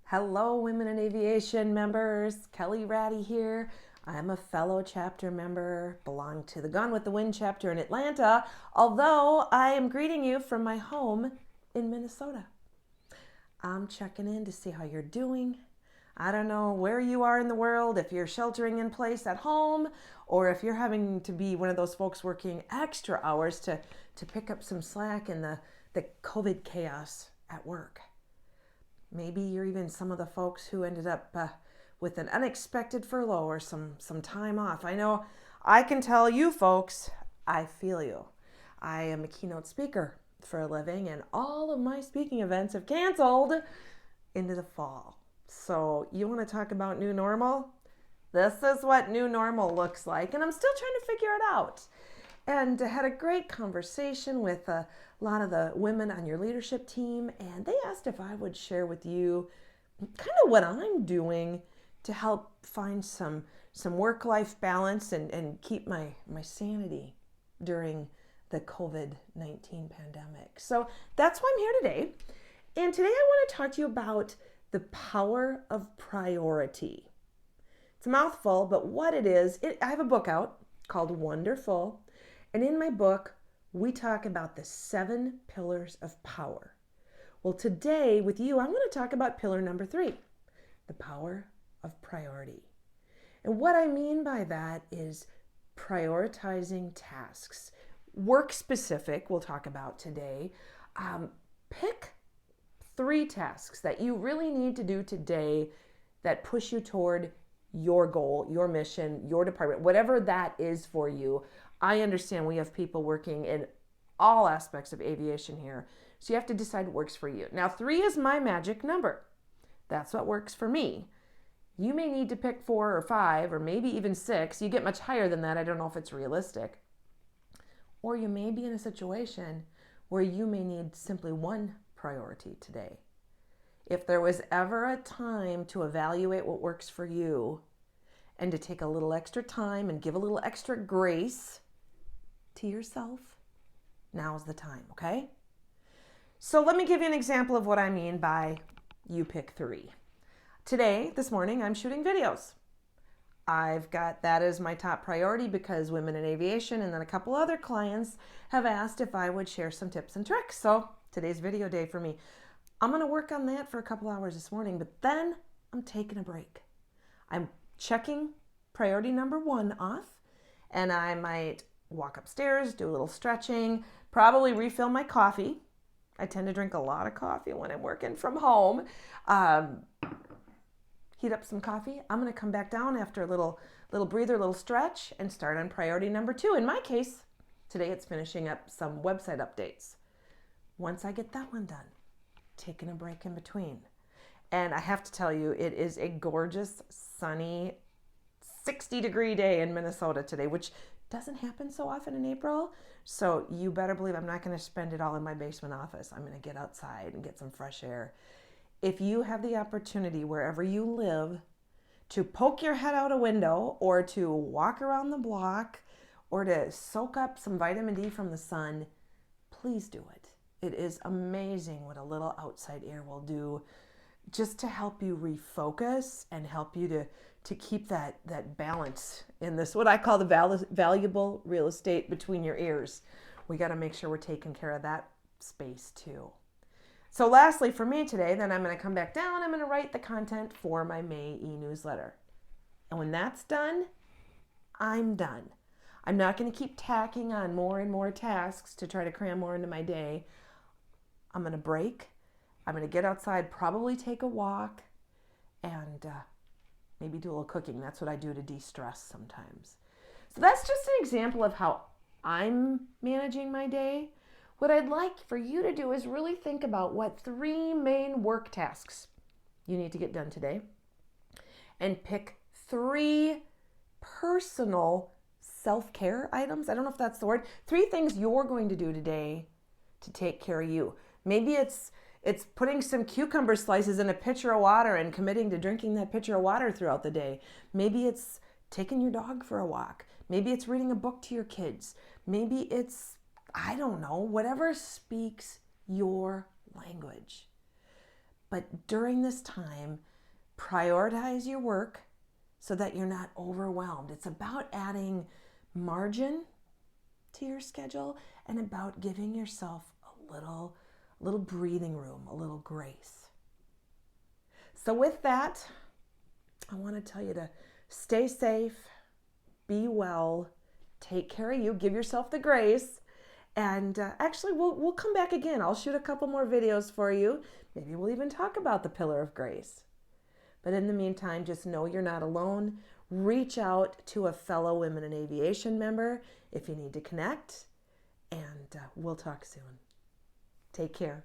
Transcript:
Hello, Women in Aviation members. Kelly Radi here. I'm a fellow chapter member, belong to the Gone with the Wind chapter in Atlanta, although I am greeting you from my home in Minnesota. I'm checking in to see how you're doing. I don't know where you are in the world, if you're sheltering in place at home, or if you're having to be one of those folks working extra hours to pick up some slack in the COVID chaos at work. Maybe you're even some of the folks who ended up with an unexpected furlough or some time off. I know I can tell you folks, I feel you. I am a keynote speaker for a living, and all of my speaking events have canceled into the fall. So you want to talk about new normal? This is what new normal looks like, and I'm still trying to figure it out. And I had a great conversation with a lot of the women on your leadership team, and they asked if I would share with you kind of what I'm doing to help find some work-life balance and keep my sanity during the COVID-19 pandemic. So that's why I'm here today. And today I want to talk to you about the power of priority. It's a mouthful, but what it is, I have a book out called Wonderful. And in my book, we talk about the 7 pillars of power. Well, today with you, I'm going to talk about pillar number 3, the power of priority. And what I mean by that is prioritizing tasks. Work specific, we'll talk about today. Pick 3 tasks that you really need to do today that push you toward your goal, your mission, your department, whatever that is for you. I understand we have people working in all aspects of aviation here, so you have to decide what works for you. Now, 3 is my magic number. That's what works for me. You may need to pick 4 or 5 or maybe even 6. You get much higher than that. I don't know if it's realistic. Or you may be in a situation where you may need simply 1 priority today. If there was ever a time to evaluate what works for you and to take a little extra time and give a little extra grace to yourself, now's the time, okay? So let me give you an example of what I mean by you pick 3. Today, this morning, I'm shooting videos. I've got that as my top priority because Women in Aviation and then a couple other clients have asked if I would share some tips and tricks. So today's video day for me. I'm going to work on that for a couple hours this morning, but then I'm taking a break. I'm checking priority number 1 off, and I might walk upstairs, do a little stretching, probably refill my coffee. I tend to drink a lot of coffee when I'm working from home. Heat up some coffee. I'm going to come back down after a little breather, little stretch, and start on priority number 2. In my case, today it's finishing up some website updates. Once I get that one done, taking a break in between. And I have to tell you, it is a gorgeous, sunny, 60-degree day in Minnesota today, which doesn't happen so often in April. So you better believe I'm not going to spend it all in my basement office. I'm going to get outside and get some fresh air. If you have the opportunity wherever you live to poke your head out a window or to walk around the block or to soak up some vitamin D from the sun, please do it. It is amazing what a little outside air will do just to help you refocus and help you to keep that balance in this, what I call the valuable real estate between your ears. We got to make sure we're taking care of that space too. So lastly, for me today, then I'm going to come back down. I'm going to write the content for my May e-newsletter. And when that's done, I'm done. I'm not going to keep tacking on more and more tasks to try to cram more into my day. I'm going to break. I'm going to get outside, probably take a walk, and maybe do a little cooking. That's what I do to de-stress sometimes. So that's just an example of how I'm managing my day. What I'd like for you to do is really think about what 3 main work tasks you need to get done today and pick 3 personal self-care items. I don't know if that's the word. 3 things you're going to do today to take care of you. Maybe it's putting some cucumber slices in a pitcher of water and committing to drinking that pitcher of water throughout the day. Maybe it's taking your dog for a walk. Maybe it's reading a book to your kids. Maybe it's, I don't know, whatever speaks your language. But during this time, prioritize your work so that you're not overwhelmed. It's about adding margin to your schedule and about giving yourself a little breathing room, a little grace. So with that, I want to tell you to stay safe, be well, take care of you, give yourself the grace. And actually, we'll come back again. I'll shoot a couple more videos for you. Maybe we'll even talk about the pillar of grace. But in the meantime, just know you're not alone. Reach out to a fellow Women in Aviation member if you need to connect. And we'll talk soon. Take care.